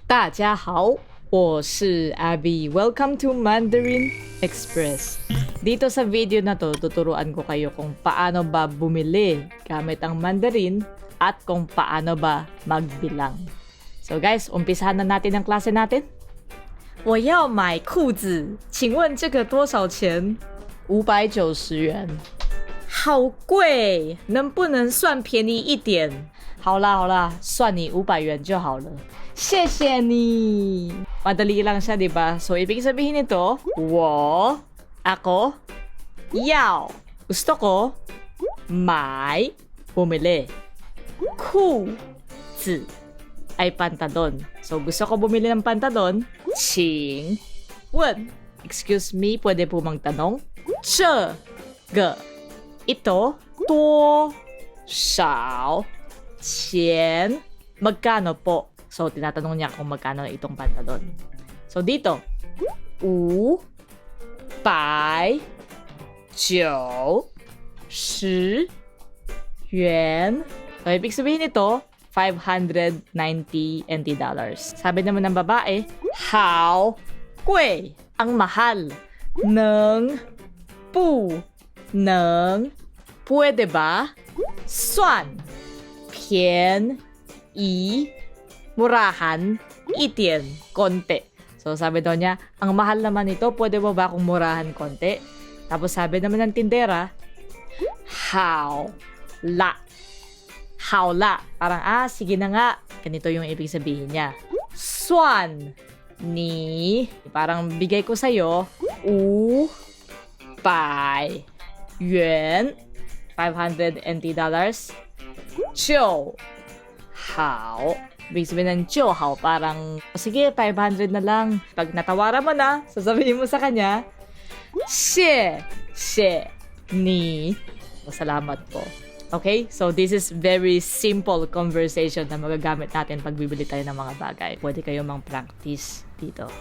大家好，我是 Abby. Welcome to Mandarin Express. Dito sa video na to, tuturuan ko kayo kung paano ba bumili gamit ang Mandarin at kung paano ba magbilang. So guys, umpisahan na natin ang klase natin. 我要买裤子，请问这个多少钱？590元。好贵，能不能算便宜一点？好啦，算你500元就好了。谢谢你。Madali lang siya, di ba? So, ibig sabihin nito, ako, yao, gusto ko, may, bumili. Kuzi ay pantalon. So, gusto ko bumili ng pantalon.请问, excuse me, pwede po magtanong. 这个 ito, 多少钱? Magkano po? So, tinatanong niya kung magkano itong pantalon. So, dito, 590元. So, ibig sabihin ito, $590 NT. Sabi naman ng babae, 好贵, ang mahal. 能不能 pwede ba? 算便宜 murahan 一点 konti. So sabi daw niya, ang mahal naman ito, pwede ba kung murahan konti? Tapos sabi naman ng tindera, 好啦 parang sige na nga, ganito yung ibig sabihin niya. 算你 parang bigay ko sa'yo 500元 $500 NT 就好. Ibig sabihin ng 就好, parang, sige, 500 na lang. Pag natawaran mo na, sasabihin mo sa kanya, 谢你. Salamat po. Okay? So, this is very simple conversation na magagamit natin pag bibili tayo ng mga bagay. Pwede kayo mang-practice dito.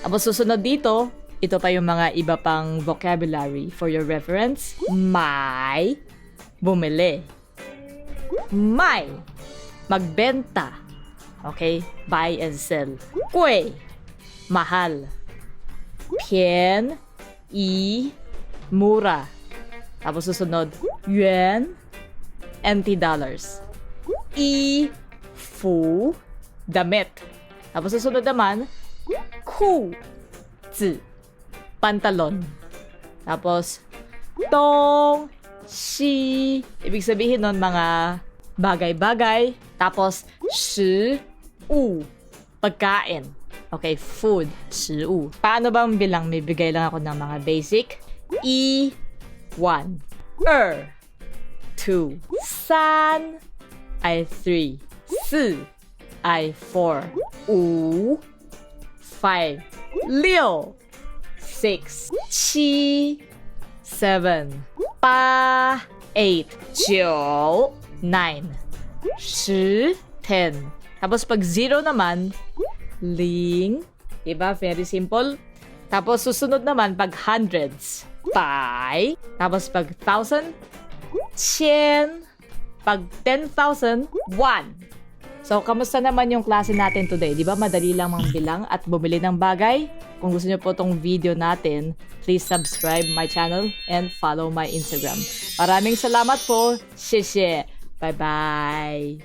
Tapos susunod dito, ito pa yung mga iba pang vocabulary for your reference. May, bumili. May, magbenta. Okay? Buy and sell. 贵, mahal. 便宜, mura. Tapos susunod, yuan, NT dollars. 衣服, damit. Tapos susunod naman, 裤子, pantalon. Tapos, 东西, ibig sabihin nun mga bagay-bagay. Tapos, 食物, pagkain. Okay, food, 食物. Paano bang bilang? May bigay lang ako ng mga basic. 1, 2, 2, 3, 3, 4, 4, 5, 5, 6, 6, 7, 7, 8, 8, 9, 9, 10, 10. Tapos pag 0 naman, ling. Diba? Very simple. Tapos susunod naman pag hundreds, pai. Tapos pag thousand, chen. Pag 10,000, 1. So, kamusta naman yung klase natin today? Di ba madali lang mangbilang at bumili ng bagay? Kung gusto niyo po tong video natin, please subscribe my channel and follow my Instagram. Maraming salamat po. Xie xie. Bye-bye.